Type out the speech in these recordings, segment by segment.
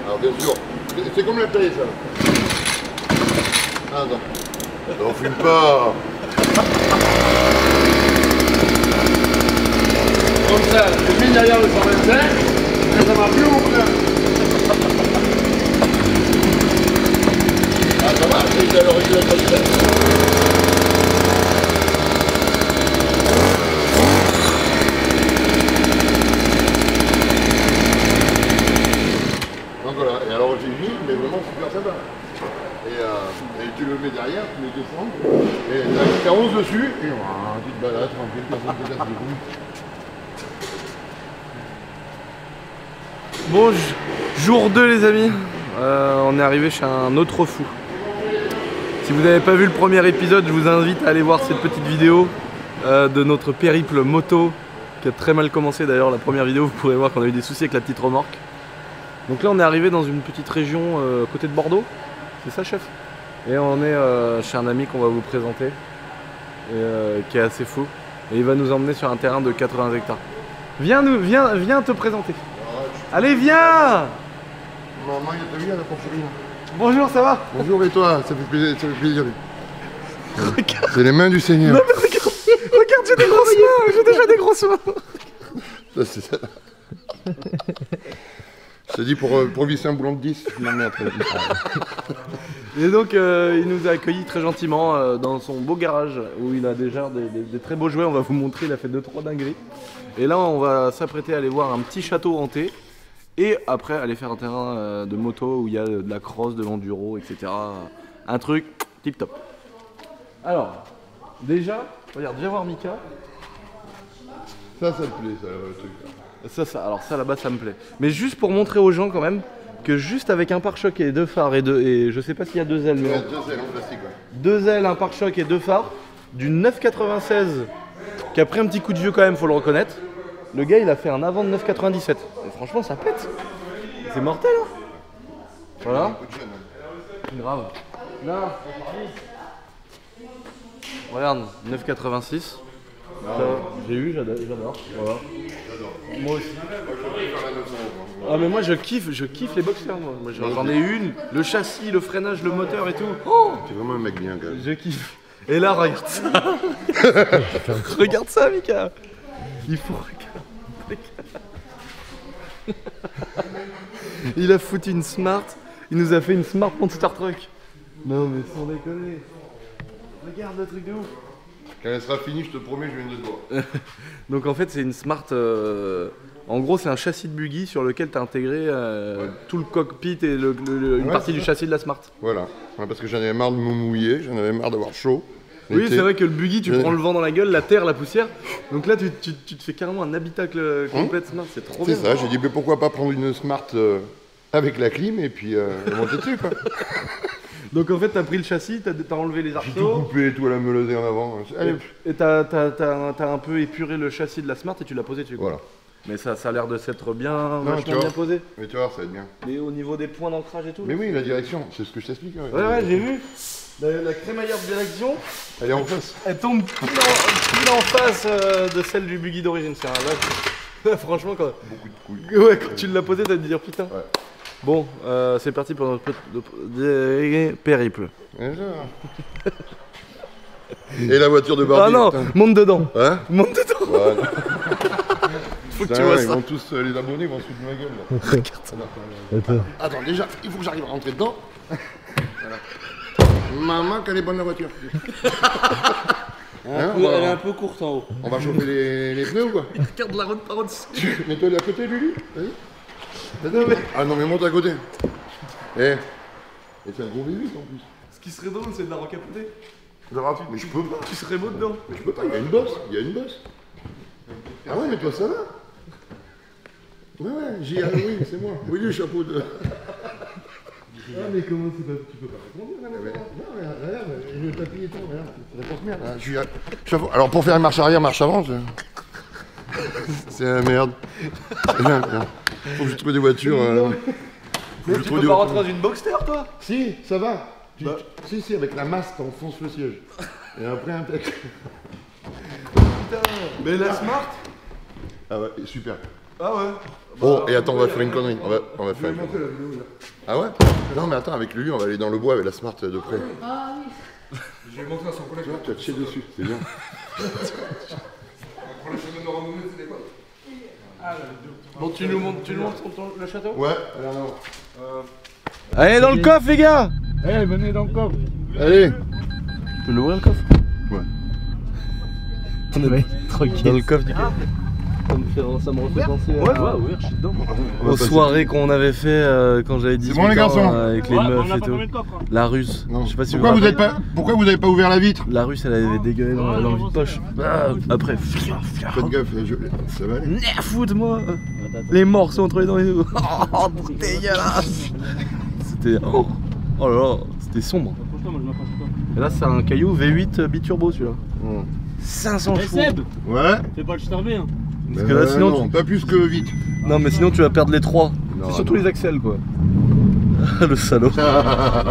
Alors bien sûr, c'est comme la taille ça. Ah non. Non, fume pas. Comme ça, je mets derrière le 125, et ça m'a plus au frère. Ah ça va, c'est à l'origine de la qualité. Donc voilà, et alors j'ai mis, mais vraiment super sympa. Et tu le mets derrière, tu le descends, et t'as 11 dessus, et tu te balades tranquille, personne te casse les couilles. Bon, jour 2 les amis, on est arrivé chez un autre fou. Si vous n'avez pas vu le premier épisode, je vous invite à aller voir cette petite vidéo de notre périple moto, qui a très mal commencé d'ailleurs. La première vidéo, vous pourrez voir qu'on a eu des soucis avec la petite remorque. Donc là on est arrivé dans une petite région côté de Bordeaux, c'est ça chef? Et on est chez un ami qu'on va vous présenter, qui est assez fou. Et il va nous emmener sur un terrain de 80 hectares. Viens te présenter. Allez viens! Maman, il t'a vu à la porcherie. Bonjour, ça va? Bonjour et toi, ça fait plaisir. C'est les mains du Seigneur. Non mais regarde, j'ai des grosses mains, j'ai déjà des grosses mains. Ça c'est ça. Je t'ai dit pour visser un boulon de 10, je m'emmerde. Et donc il nous a accueillis très gentiment dans son beau garage où il a déjà des très beaux jouets. On va vous montrer, il a fait 2-3 dingueries. Et là on va s'apprêter à aller voir un petit château hanté. Et après aller faire un terrain de moto où il y a de la cross, de l'enduro, etc. Un truc tip top. Alors, déjà, regarde, viens voir Mika. Ça te plaît, ça, le truc. Alors ça là-bas ça me plaît. Mais juste pour montrer aux gens quand même que juste avec un pare-choc et 2 phares et je sais pas s'il y a 2 ailes, mais 2 ailes en plastique, ouais. 2 ailes, un pare-choc et 2 phares, d'une 996 qui a pris un petit coup de vieux quand même, faut le reconnaître. Le gars il a fait un avant de 997. Et franchement ça pète. C'est mortel hein. Voilà. Grave. Là, regarde, 986. J'ai eu, j'adore. Voilà. Moi aussi. Ah mais moi je kiffe les boxers moi. J'en ai une, le châssis, le freinage, le moteur et tout. Oh, t'es vraiment un mec bien quand même. Je kiffe. Et là regarde ça. Regarde ça Mika. Il faut regarder. Il a foutu une Smart. Il nous a fait une Smart Monster Truck. Non mais sans déconner. Regarde le truc de ouf. Quand elle sera finie, je te promets, je viendrai te voir. Donc en fait c'est une Smart, en gros c'est un châssis de buggy sur lequel tu as intégré tout le cockpit et une partie du châssis de la Smart. Voilà, ouais, parce que j'en avais marre de me mouiller, j'en avais marre d'avoir chaud. Oui c'est vrai que le buggy tu prends le vent dans la gueule, la terre, la poussière. Donc là tu te fais carrément un habitacle complet Smart, c'est trop bien. C'est ça, j'ai dit mais pourquoi pas prendre une Smart avec la clim et puis monter dessus quoi. Donc en fait t'as pris le châssis, t'as enlevé les arceaux. J'ai tout coupé et tout à la meuleuse en avant. Allez. Et t'as un peu épuré le châssis de la Smart et tu l'as posé dessus. Voilà. Mais ça a l'air de s'être bien, vachement bien posé. Mais tu vois, ça va être bien. Et au niveau des points d'ancrage et tout. Mais oui, la direction, c'est ce que je t'explique. Ouais, j'ai vu. La crémaillère de direction, elle est en face. Elle tombe pile en face de celle du buggy d'origine. Là, franchement, quand... Beaucoup de couilles. Ouais, quand tu l'as posé, t'as dû dire putain. Ouais. Bon, c'est parti pour notre périple. Et la voiture de Barbie. Ah non, putain. Monte dedans. Hein? Monte dedans. Voilà. Faut que tu vois ils ça. vont tous, les abonnés vont se foutre de ma gueule. Là. Regarde. Attends, déjà, il faut que j'arrive à rentrer dedans. Voilà. Maman, qu'elle est bonne la voiture. Hein, elle est un peu courte en haut. On va chauffer les pneus ou quoi? Regarde la route par au-dessus. Mets-toi à côté, Lulu. Vas-y. Ah non, mais monte à côté. Et c'est un gros V8 en plus. Ce qui serait drôle, c'est de la recapoter. Mais je peux pas. Tu serais beau dedans. Mais je peux pas, il y a une bosse. Ah ouais, mais toi ça va. Ouais, oui, c'est moi. Oui, le chapeau de... Ah mais comment tu peux pas conduire là? Non, regarde, le tapis et tout, regarde, c'est la porte merde. Alors pour faire une marche arrière, marche avant, c'est la merde. C'est bien. Faut que je trouve des voitures. Mais tu peux pas rentrer dans une Boxster toi? Si, ça va. Si, avec la masse, t'enfonces le siège. Et après un tech. Putain. Mais la Smart? Ah ouais, super. Ah ouais. Oh, et attends, on va faire une connerie. On va faire une connerie. Ah ouais? Non, mais attends, avec lui, on va aller dans le bois avec la Smart de près. Ah oui. J'ai montré à son collègue. Tu as chié dessus, c'est bien. Pour les chemins de randonnée, c'est des potes. Bon, tu nous montres le château? Ouais. Allez, dans le coffre, les gars! Eh, venez dans le coffre. Allez. Tu peux l'ouvrir le coffre? Ouais. Tranquille. Dans le coffre du coffre. Ça me refait penser aux soirées qu'on avait fait quand j'avais 18 bon, les garçons. ans avec les meufs et tout. La russe. Non. Je sais pas si Pourquoi vous vous avez pas ouvert la vitre? La russe, elle avait dégueulé dans le vide-poche. Après, Faites gaffe, ça va aller. foute-moi. Les morceaux entre les dents et tout. Oh, dégueulasse. C'était... Oh là là, c'était sombre. Et là, c'est un caillou V8 biturbo celui-là. 500 chevaux. Seb, Ouais. fais pas le charmer hein. Parce que là, sinon, non, pas plus que vite. non, mais sinon tu vas perdre les trois. Non, C'est surtout non. les axles quoi. Le salaud. Ah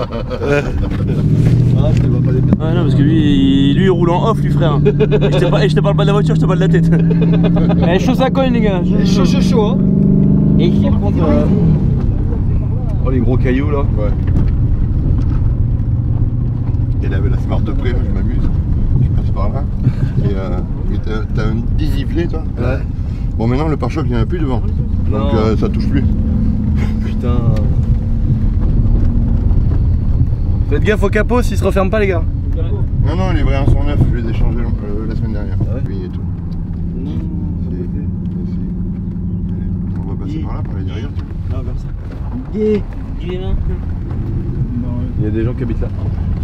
non parce que lui il roule en off lui frère. Et je te parle pas de la voiture, je te parle de la tête. Eh chaud ça cogne les gars. Chaud hein. Et qui prend Oh les gros cailloux là. Ouais. Et là, avec la Smart de près, moi, je m'amuse. Je passe par là. Et t'as un dénivelé, toi. Ouais. Bon, maintenant, le pare-choc, il n'y en a plus devant. Donc, Non. ça touche plus. Putain. Faites gaffe au capot s'il se referme pas les gars. Non, non, les vrais 1 sont neufs. Je les ai changés la semaine dernière. Ah ouais. Oui, et tout. On va passer par là, par les derrière. Ah comme ça. Il est là. Il y a des gens qui habitent là.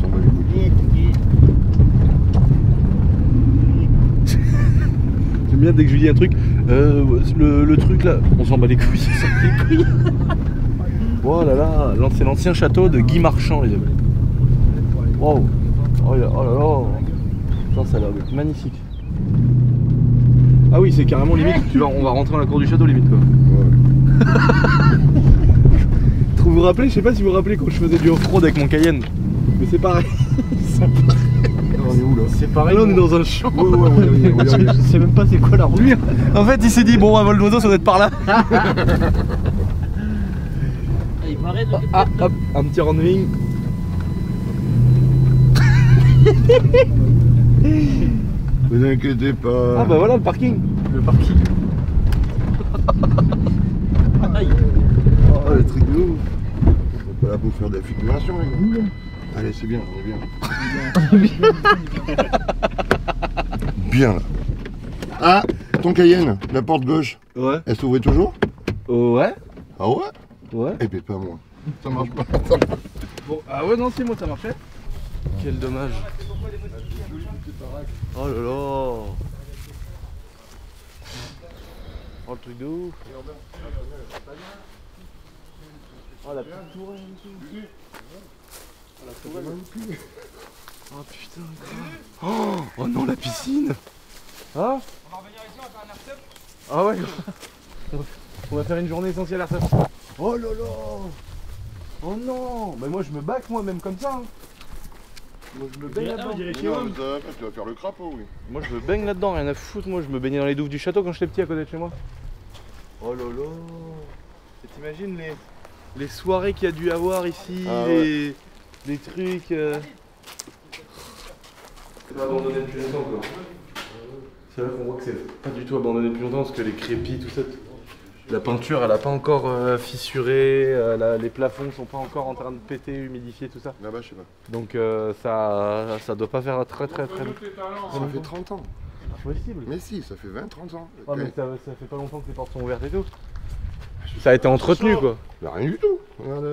Ça va les couilles. J'aime bien dès que je lui dis un truc, le truc là, on s'en bat les couilles. Oh là là, c'est l'ancien château de Guy Marchand les amis. Wow. Oh là là. Putain, ça a l'air d'être magnifique. Ah oui, c'est carrément limite, on va rentrer dans la cour du château limite quoi. Ouais. Vous vous rappelez, je sais pas si vous vous rappelez quand je faisais du off-road avec mon Cayenne. Mais c'est pareil. On est où là? C'est pareil. Là on est dans un champ. Ouais. Je sais même pas c'est quoi la route. En fait il s'est dit bon un vol d'oiseau ça doit être par là. Il paraît de... Ah hop, un petit rendez-vous. Vous inquiétez pas. Ah bah voilà le parking. Le parking. Aïe. Oh, le truc de ouf. On est pas là pour faire de la figuration, les gars. Allez, c'est bien, on est bien. Bien là. Ah, ton Cayenne, la porte gauche, Ouais. elle s'ouvrait toujours? Ouais. Ah ouais? Ouais. Eh ben pas moi. Ça marche pas. Bon, ah ouais non si moi ça marchait. Quel dommage. Oh là là. Oh le truc de ouf. Oh la petite tour. Oh putain. Oh non la piscine. Hein? On va revenir ici, on va faire un airsoft. Ah ouais. On va faire une journée essentielle airsoft. Oh là là. Oh non. Mais moi je me bac moi même comme ça. Hein. Moi je me baigne là-dedans. Non, mais tu vas faire le crapaud, oui. Moi je me baigne là-dedans, rien à foutre. Moi je me baignais dans les douves du château quand j'étais petit à côté de chez moi. Oh là là. Et t'imagines les soirées qu'il y a dû avoir ici, Ah les trucs. C'est pas abandonné depuis longtemps quoi. C'est là qu'on voit que c'est pas du tout abandonné depuis longtemps parce que les crépis, tout ça. La peinture elle a pas encore fissuré, les plafonds sont pas encore en train de péter, humidifier, tout ça. Là-bas, je sais pas. Donc ça doit pas faire très longtemps. Ça fait 30 ans. C'est possible. Mais si, ça fait 20-30 ans. Ah mais ça fait pas longtemps que les portes sont ouvertes et tout. Ça a été entretenu quoi. Bah, rien du tout. Regarde,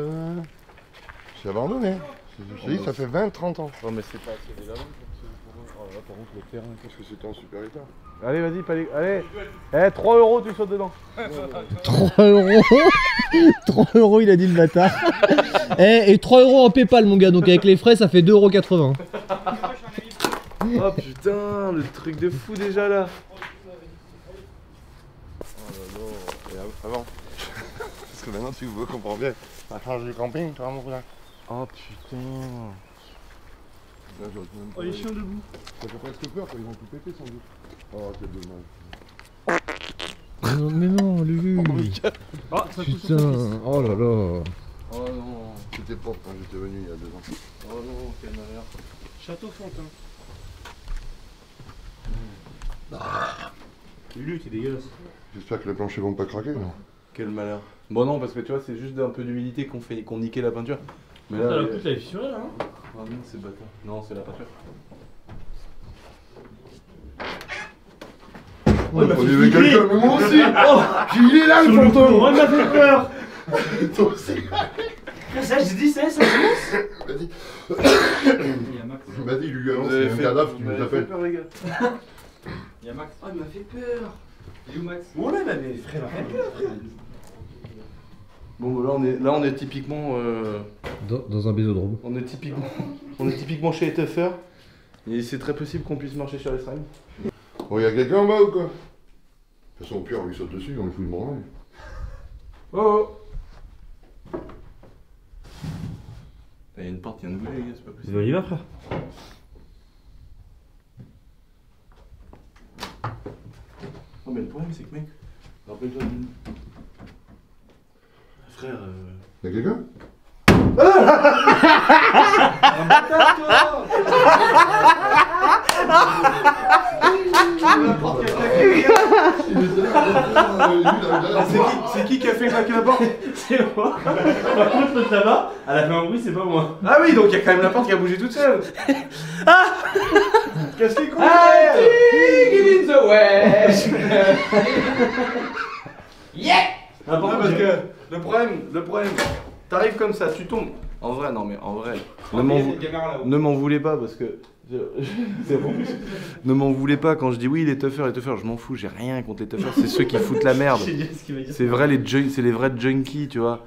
c'est abandonné. Je te dis, ça fait 20-30 ans. Non mais c'est pas assez déjà long. Oh là, par contre le terrain. Parce que c'était en super état. Allez vas-y, allez. Eh 3 € tu sautes dedans. 3 €. 3 € il a dit le bâtard. Et 3 € en PayPal mon gars, donc avec les frais ça fait 2,80 €. Oh putain, le truc de fou déjà là. Oh là là. Et avant. Parce que maintenant tu comprends bien. Ça change du camping, toi, mon frère. Oh putain. Là, j'ose même pas. Oh les chiens debout. Ça fait presque peur quand ils vont tout péter sans doute. Oh, c'est dommage. mais non, Lulu. Ah, ça pousse. Putain, oh là là. Oh non. C'était propre quand j'étais venu il y a 2 ans. Oh non, quel malheur. Château Fontaine. Lulu, t'es dégueulasse. J'espère que les planchers vont pas craquer, non? Quel malheur. Bon non, parce que tu vois, c'est juste un peu d'humidité qu'on niquait la peinture. Mais Ah, la là, poutre, elle est fissurée là, hein. Ah non, c'est bâtard. Non, c'est la peinture. Ouais, il y avait quelqu'un, mais moi aussi. Il est là le fantôme. Oh, il m'a fait peur. Toi aussi. Ça, j'ai dit, ça commence. Vas-y. Il y a Max. Vas-y, lui avance, Vous c'est avez un fait- cadavre qui vous nous m'avez fait appelle. peur, les gars. Il y a Max. Oh, il m'a fait peur. Il est où Max? Oh là, mais frère, il m'a fait peur, frère. Bon, bah, là, on est typiquement... Dans un bésodrome. On est typiquement chez Etuffer. Et c'est très possible qu'on puisse marcher sur les seringues. Oh, y'a quelqu'un en bas ou quoi? De toute façon, au pire, on lui saute dessus, on lui fout le branle. Oh. Il y a une porte qui vient de bouger, les gars, c'est pas possible. On y va, frère. Oh, mais le problème, c'est que, mec, rappelle-toi de... Frère, Y'a quelqu'un? c'est qui a fait craquer la porte? C'est moi. Par contre, l'autre là-bas, elle a fait un bruit, c'est pas moi. Ah oui, donc il y a quand même la porte qui a bougé toute seule. Casse les couilles. Dig in the West. Yeah. Ah, parce que le problème, t'arrives comme ça, tu tombes. En vrai, non mais en vrai, ne m'en voulez pas parce que c'est bon. Ne m'en voulez pas quand je dis oui les tuffers, je m'en fous, j'ai rien contre les tuffers, c'est ceux qui foutent la merde. C'est vrai c'est les vrais junkies, tu vois.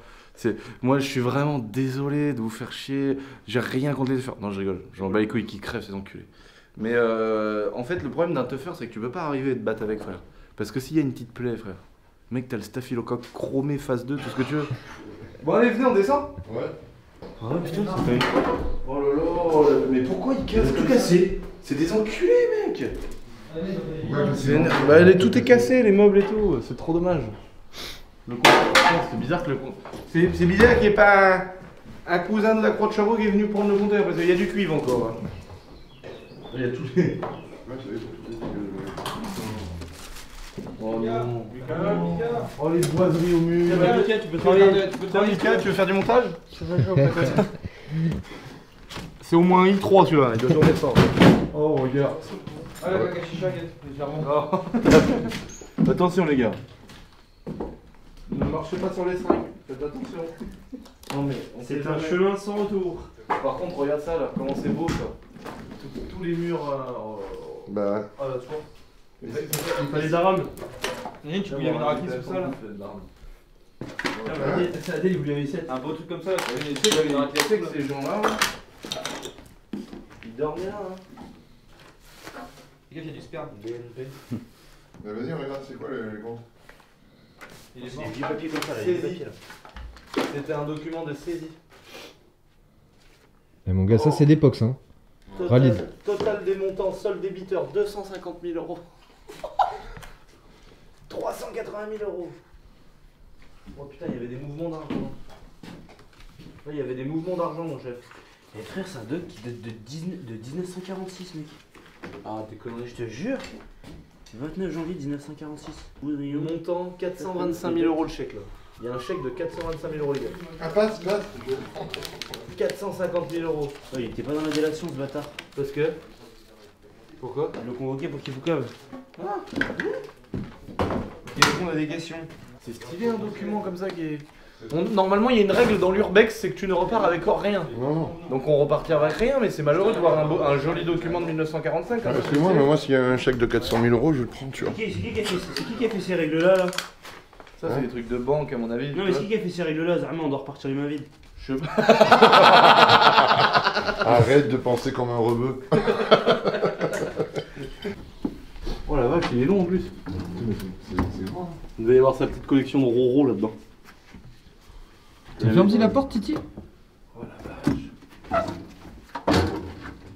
Moi je suis vraiment désolé de vous faire chier, j'ai rien contre les tuffers. Non je rigole, j'en bats les couilles qui crèvent ces enculés. Mais en fait le problème d'un tuffer c'est que tu peux pas arriver et te battre avec frère. Parce que s'il y a une petite plaie frère, mec t'as le staphylocoque chromé phase 2, tout ce que tu veux. Bon allez venez on descend. Ouais. Ah ouais, putain, c'est pas une. Oh là là, mais pourquoi ils cassent tout cassé? C'est des enculés, mec. Bah, tout est cassé, les meubles et tout. C'est trop dommage. Le compteur, c'est bizarre que le compteur. C'est bizarre qu'il n'y ait pas un cousin de la Croix de Chavaux qui est venu prendre le compteur parce qu'il y a du cuivre encore. Hein. Il y a tous les. Oh non. Oh les boiseries au mur. Tu peux travailler. Tiens Mika, tu veux faire du montage? C'est au moins I3 celui-là, il doit tourner fort. Oh regarde. Ah, la cachicha, légèrement. Oh. Attention les gars. Ne marchez pas sur les seringues, faites attention. Non mais on sait C'est un jamais. chemin sans retour. Par contre regarde ça là, comment c'est beau ça. Tous les murs... Bah, Ah là tu vois. Il fallait des arames. Tu peux y avoir une raclette tout ça là. Ça a dit, il voulait les 7. Un beau truc comme ça. Tu sais qu'il y avait une raclette avec ces gens-là. Ils dormaient là. Hein. Les gars, il y a du sperme. bah vas-y, regarde, c'est quoi les comptes? Il est C'est mort. des vieux papiers comme ça, là. Saisie. Des papiers, là. C'était un document de saisie. Eh mon gars, ça c'est d'époque, hein. Valide. Total des montants, solde débiteur 250 000 euros. 380 000 euros. Oh putain, il y avait des mouvements d'argent. Là, il y avait des mouvements d'argent, mon chef. Eh frère, c'est un doc qui date de 1946, mec. Ah, des conneries. Je te jure. 29 janvier 1946. Oudrion. Montant 425 000 euros le chèque là. Il y a un chèque de 425 000 euros, les gars. Ah, passe. 450 000 euros. Oh, il était pas dans la délation, ce bâtard. Parce que. Pourquoi? Il l'a convoqué pour qu'il vous cave. Il répond à des questions. C'est stylé un document comme ça qui est. Normalement, il y a une règle dans l'urbex, c'est que tu ne repars avec rien. Non, non. Donc on repartira avec rien, mais c'est malheureux de voir un joli document de 1945. Ah, excuse-moi, mais moi, s'il y a un chèque de 400 000 euros, je le prends, tu vois. C'est qui qui a fait ces règles-là, là? Ça, c'est des trucs de banque, à mon avis. Non, mais c'est qui a fait ces règles-là? Zama, on doit repartir les mains vides. Je... Arrête de penser comme un rebeu. Oh la vache, il est long en plus. C'est grand. Il devait y avoir sa petite collection de Roro là-dedans. Tu fermes-y la porte, Titi? Oh la vache.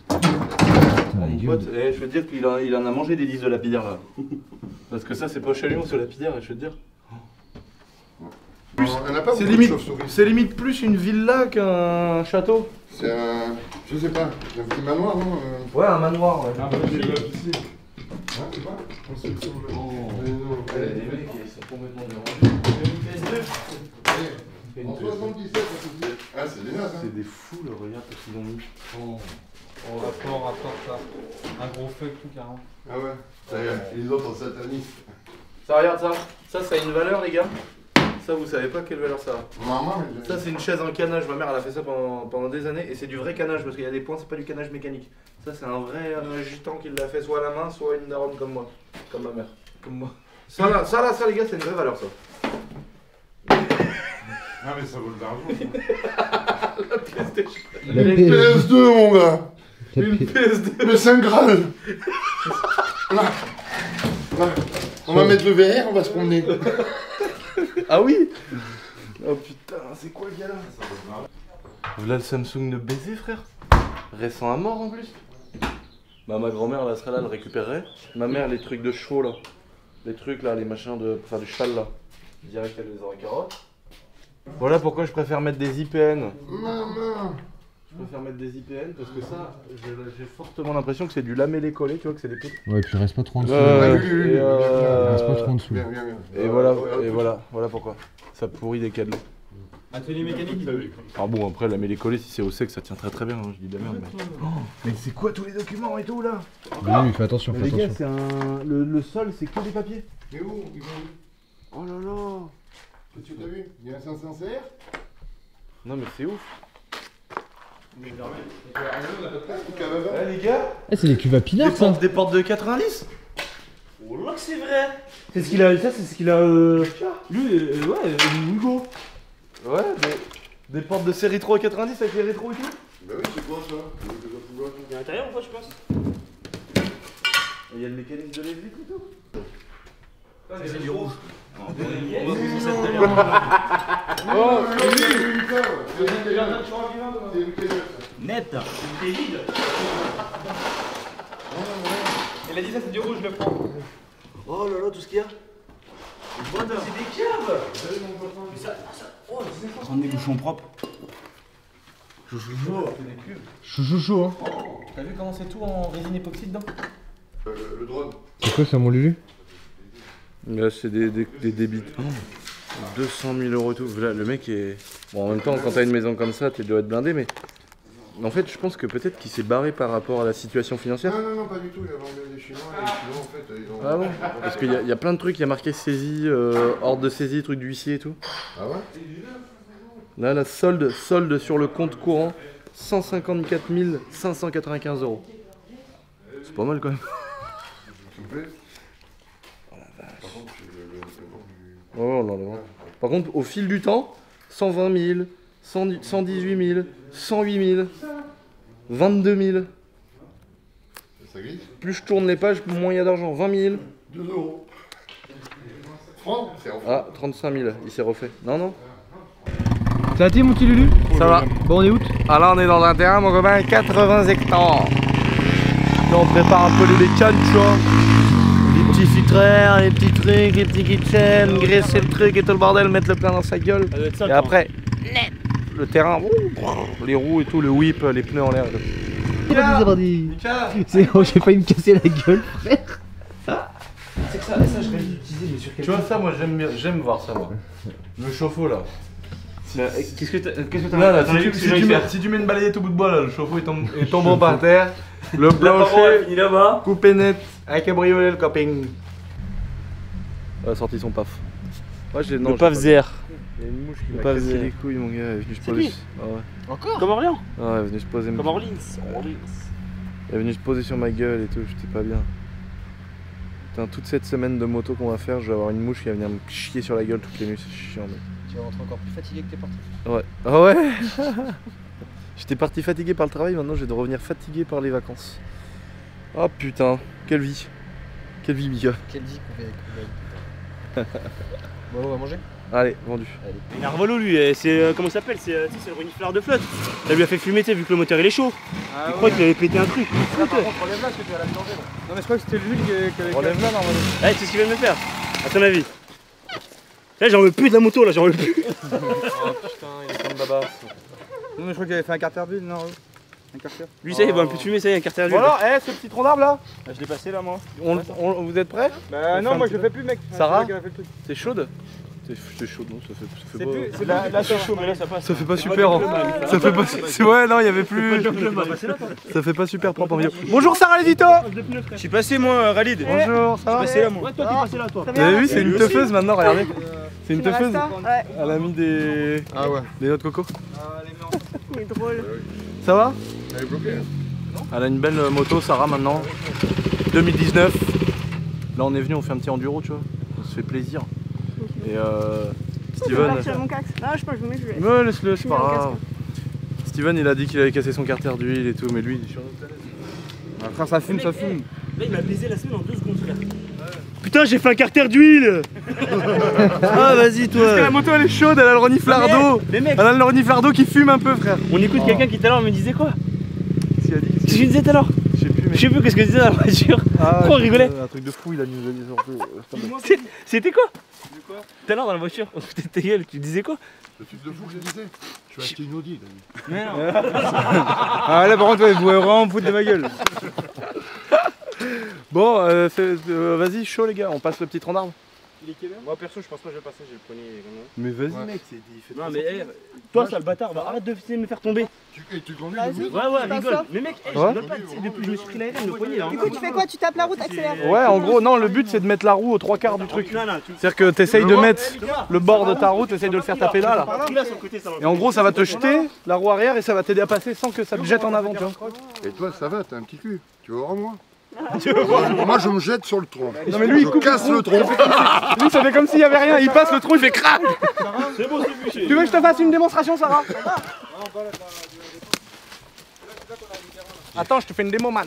Putain, Mon les pote, gueules. je veux te dire qu'il en a mangé des 10 de la bière là. Parce que ça, c'est pas chalumeau, c'est lapidaire, je veux te dire. On n'a pas C'est beaucoup de limite, chauves-souris. c'est limite plus une villa qu'un château. C'est un. Je sais pas, un petit manoir, non Ouais, un manoir, ouais. Hein, c'est pas On sait que Mais non. Les mecs, ils sont complètement dérangés. En 77, ça se dit. Ah, c'est des nazes, hein. C'est des fous, là, regarde ce qu'ils ont mis. Rapport ça. Un gros feu tout carrément. Ah ouais. Ça y est, et les autres en satanistes. Ça, regarde ça. Ça a une valeur, les gars. Ça, vous savez pas quelle valeur ça a. Maman, mais Ça, c'est une chaise en canage. Ma mère, elle a fait ça pendant des années. Et c'est du vrai canage parce qu'il y a des points, c'est pas du canage mécanique. Ça, c'est un vrai gitan qui l'a fait soit à la main, soit une daronne comme moi. Comme ma mère. Comme moi. Ça, les gars, c'est une vraie valeur, ça. Ah, mais ça vaut de l'argent. La PlayStation. La PS2, mon gars. Une PS2. Le Saint Graal. Là. Là. On va mettre le VR, on va se promener. Ah oui. Oh putain, c'est quoi le gars là? Voilà le Samsung de baiser, frère. Récent à mort en plus. Bah ma grand-mère là serait là, elle le récupérerait. Ma mère les trucs de chevaux là. Les trucs là, les machins de... Enfin du cheval là. Je dirais qu'elle les aurait carottes. Voilà pourquoi je préfère mettre des IPN. Maman. Je préfère mettre des IPN parce que ça, j'ai fortement l'impression que c'est du lamellé collé, tu vois, que c'est des poutres. Ouais, puis reste pas trop en dessous. Reste pas trop en dessous. Bien, bien, bien. Et voilà pourquoi. Ça pourrit des cadeaux. Atelier mécanique. Ah bon, après lamellé collé, si c'est au sec, ça tient très très bien, hein, je dis de la merde. Mais c'est quoi tous les documents et tout là? Oui, fais attention, Mais fais les gars, attention. c'est un... Le sol, c'est que des papiers. Mais où ils vont Oh là là. Qu'est-ce que tu as vu? Il y a un 500 CR? Non mais c'est ouf. Ouais, les gars, Eh, c'est les cuves à pinard, ça. des portes de 90. Oh là que c'est vrai. C'est ce qu'il a, ça c'est ce qu'il a, lui, ouais, Hugo. Ouais, des portes de série 3 90 avec les rétros et tout. Bah oui, c'est quoi ça? Il y a un intérieur ou quoi, je pense. Il y a le mécanisme de l'évitre et tout. C'est du rouge. Oh, c'est une caisse. Net. C'est vide. Il a dit ça, c'est du rouge, je le prends. Oh là là, tout ce qu'il y a. C'est des caves. Mais ça, oh, prendre des bouchons propres. Chouchou, hein. T'as vu comment c'est tout en résine époxy dedans? Le drone. C'est quoi ça, mon Lulu? Là, c'est des débits. 200 000 € tout. Là, le mec est. Bon, en même temps, quand t'as une maison comme ça, tu dois être blindé, mais. En fait, je pense que peut-être qu'il s'est barré par rapport à la situation financière. Non, pas du tout. Il a vendu des Chinois et les Chinois, en fait, ils ont. Ah bon? Parce qu'il y a plein de trucs, il y a marqué saisie, ordre de saisie, truc d'huissier et tout. Ah ouais? Là, la solde sur le compte courant, 154 595 €. C'est pas mal quand même. S'il vous plaît. Par contre, Ouais, on l'enlèvera. Par contre, au fil du temps, 120 000, 118 000, 108 000, 22 000. ça glisse. Plus je tourne les pages, moins il y a d'argent. 20 000. 2 €. Francs, c'est en francs. Ah, 35 000, il s'est refait. Non. Ça a été, mon petit Lulu? Ça va. Bon, on est où? Ah là, on est dans un terrain, mon copain, 80 hectares. Là, on prépare un peu les bécanes, tu vois. Les petits filtraires, les petits trucs, les petits kitchen, graisser le truc et tout le bordel, mettre le plein dans sa gueule. Et après, le terrain, les roues et tout, le whip, les pneus en l'air. C'est bon, j'ai failli me casser la gueule, frère. C'est que ça, je vais l'utiliser, mais sur quel. Tu vois, ça, moi, j'aime voir ça, moi. Le chauffe-eau, là. Qu'est-ce que t'as Là, attends, si tu mets une balayette au bout de bois, là, le chauffe-eau est tombant par terre. Le plancher, il est là-bas. coupé net, avec cabriolet, le coping. Elle a sorti son paf. Ouais, Le paf zère. Il y a une mouche qui Le m'a paf cassé zère. les couilles, mon gars. Elle est venue se C'est poser. lui Ah ouais. Encore Comme Orléans. Ah ouais, elle est venue se poser. Comme Orleans. Elle est venue se poser sur ma gueule et tout, j'étais pas bien. Putain, toute cette semaine de moto qu'on va faire, je vais avoir une mouche qui va venir me chier sur la gueule toutes les nuits, c'est chiant. Mais... Tu vas rentrer encore plus fatigué que t'es parti. Ouais. Ah ouais. J'étais parti fatigué par le travail, maintenant je vais revenir fatigué par les vacances. Oh putain, quelle vie. Quelle vie, Mika. Quelle vie qu'on fait. Bon, on va manger. Allez, vendu. Il a revolu lui, c'est comment ça s'appelle? C'est le renifleur de flotte. Ça lui a fait fumer, vu que le moteur il est chaud. Il croit qu'il avait pété un truc. Là, par contre, relève là parce que tu vas la vidanger là. Non mais je crois que c'était lui qui avait... Relève-la normalement. Eh, tu sais ce qu'il vient de me faire? À ton avis? Là, j'en veux plus de la moto, là, j'en veux plus. Oh putain, il est comme baba. Non mais je crois qu'il avait fait un carter d'huile, non? Un carter. Lui, ça y est, il va un peu de fumer, ça y est, un carter d'huile. Bon alors, ce petit tronc d'arbre là, Je l'ai passé là, moi. vous êtes prêts? Bah non, moi je le fais plus, mec. Sarah? C'est lui qui a fait le truc. C'est chaude? C'est chaud, non? Ça fait pas... C'est Là, c'est chaud, mais là, ça passe. Ça fait pas super. Ça fait pas. Ouais, non, il y avait plus. Ça fait pas super propre en vidéo. Bonjour Sarah l'édito. Je suis passé, moi, Ralid. Bonjour, ça va? Passé là, moi. Toi, t'es passé là, toi. Vous avez vu, c'est une teufeuse maintenant, regardez. C'est une Tu me teufeuse. restes ça? Ouais. Elle a mis des. Ah ouais. Des noix de coco. Il est drôle. Ça va? Elle est bloquée. Elle a une belle moto, Sarah maintenant. 2019. Là, on est venu, on fait un petit enduro, tu vois. On se fait plaisir. Et Je vais Steven. partir mon casque. Non, je sais pas, je me mets, je vais. Ouais, laisse-le, c'est Je pas mets le grave. Steven, il a dit qu'il avait cassé son carter d'huile et tout, mais lui, il est sur notre planète. Après ça fume, ça fume. Là, il m'a baisé la semaine en 2 secondes, frère. Putain, j'ai fait un carter d'huile. Ah, vas-y, toi. Parce que la moto, elle est chaude, elle a le reniflardo. Mais mec, Elle a le reniflardo qui fume un peu, frère. on écoute quelqu'un qui tout à l'heure me disait quoi? Qu'est-ce qu'il a dit? Qu'est-ce que je disais tout à l'heure? Je sais plus, mais. Je sais plus qu'est-ce que je disais dans la voiture. Pourquoi on rigolait? Un truc de fou, il a nous a dit surtout. C'était quoi? Tout à l'heure dans la voiture, on se foutait de ta gueule, tu disais quoi? Le truc de fou que je disais. Je vais acheter une Audi, t'as dit. Mais non. Ah là par contre, vous pouvez vraiment me foutre de ma gueule. Bon, vas-y, chaud les gars, on passe le petit tronc d'arbre. Moi perso, je pense pas que je vais passer, j'ai le poignet comme ça. Mais vas-y, Ouais. mec, il fait Non mais toi sale bâtard, bah, arrête de me faire tomber. Tu conduis Vas-y. le Ouais, Passe rigole. ça. Mais mec, je Ouais. rigole pas, tu sais, depuis que je me suis pris la RM, le poignet là. Du coup, tu fais quoi? Tu tapes la route, accélère. Ouais, en gros, non, le but c'est de mettre la roue aux 3/4 du truc. Non, C'est-à-dire que t'essayes de mettre le bord de ta roue, t'essayes de le faire taper là. là sur le côté, ça va. Et en gros, ça va te jeter la roue arrière et ça va t'aider à passer sans que ça te jette en avant, tu vois. Et toi, ça va, t'as un petit cul. Tu vas voir moi. Moi, je me jette sur le tronc. Non, mais lui, il Je coupe casse le tronc. Lui, ça fait comme s'il y avait rien, il passe le trou, il fait crac. C'est bon, c'est bûché. Tu veux que je te fasse une démonstration, Sarah? Attends, je te fais une démo, man.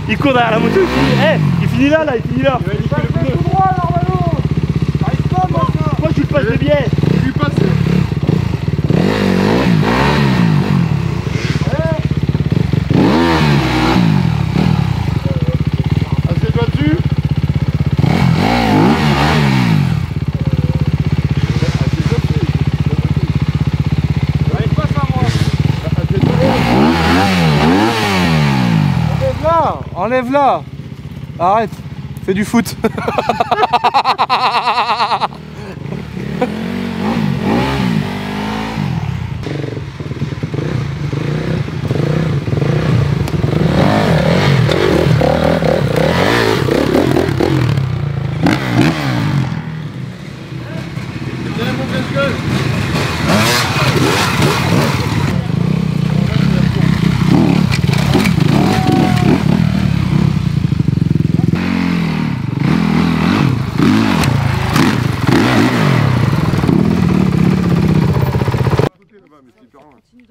Il court derrière la moto, il finit là, il finit là. Pourquoi tu le passes de biais? Je lui passe. Assieds-toi dessus. Enlève-la. Arrête, fais du foot.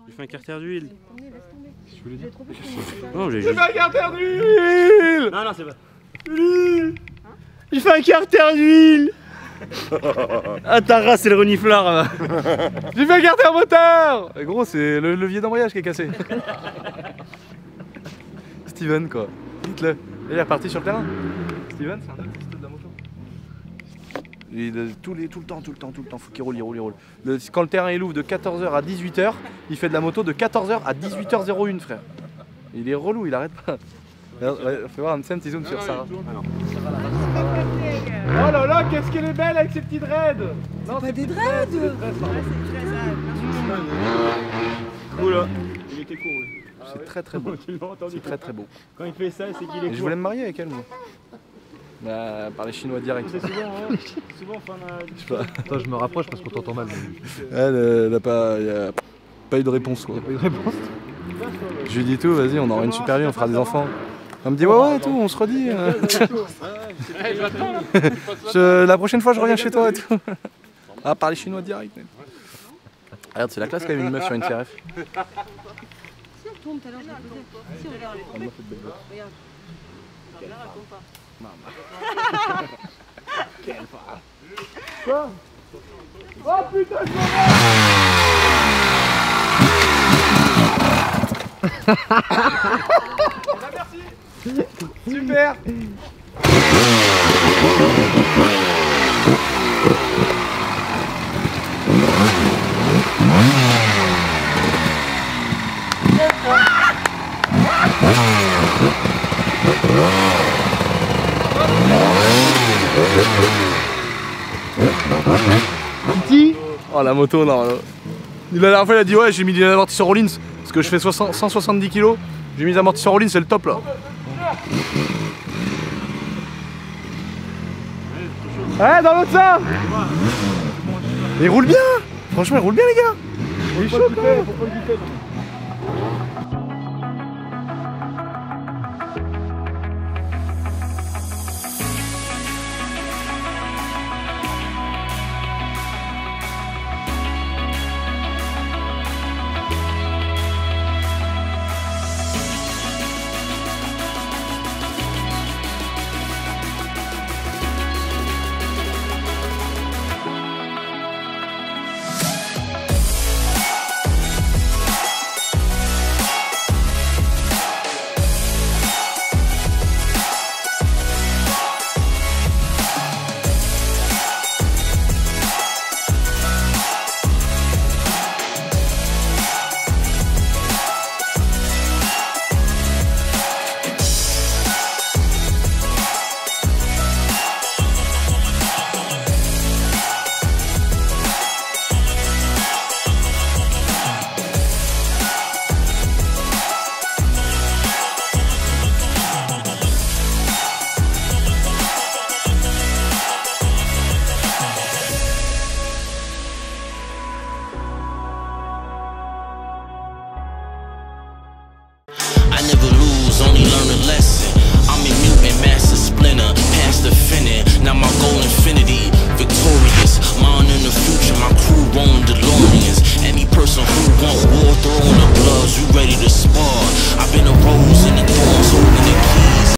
J'ai fait un carter d'huile. Oh, Non, j'ai J'ai juste. fait un carter d'huile. Non, c'est pas. J'ai fait un carter d'huile. Ah, ta race, c'est le reniflard. J'ai fait un carter moteur. Et gros, c'est le levier d'embrayage qui est cassé. Steven, quoi. Dites-le. Il est reparti sur le terrain. Steven, c'est un autiste de la moto. Tout le temps, faut qu'il roule, il roule. Quand le terrain est ouvre de 14h à 18h, il fait de la moto de 14h à 18h01, frère. Il est relou, il arrête pas. Fais voir un petit zoom sur Sarah. Oh là là, qu'est-ce qu'elle est belle avec ses petits dreads. Non, Pas des dreads. Cool, hein. était court. Oui. C'est très très beau. Tu l'as entendu. C'est très beau. Quand il fait ça, c'est qu'il est Et court. je voulais me marier avec elle, moi. Bah, par les Chinois direct. C'est souvent, hein, souvent, enfin, Je sais pas. Attends, je me rapproche parce qu'on t'entend mal. Elle a pas, y a pas eu de réponse quoi. Pas eu de réponse. Je lui dis tout, vas-y, on aura une super vie, on fera des enfants. Elle me dit ouais et tout, on se redit. La prochaine fois je reviens chez toi et tout. Ah, par les Chinois direct. Regarde, c'est la classe quand même une meuf sur une CRF. Si on tourne tout à l'heure, je l'ai posé. Si, regarde. Regarde. Là, raconte pas. Super. Oh la moto non. La dernière fois il a dit ouais j'ai mis des amortisseurs Rollins parce que je fais 170 kg. J'ai mis des amortisseurs Rollins, c'est le top là. Ouais dans l'autre sens. Il roule bien. Franchement il roule bien les gars. Il est chaud quand même.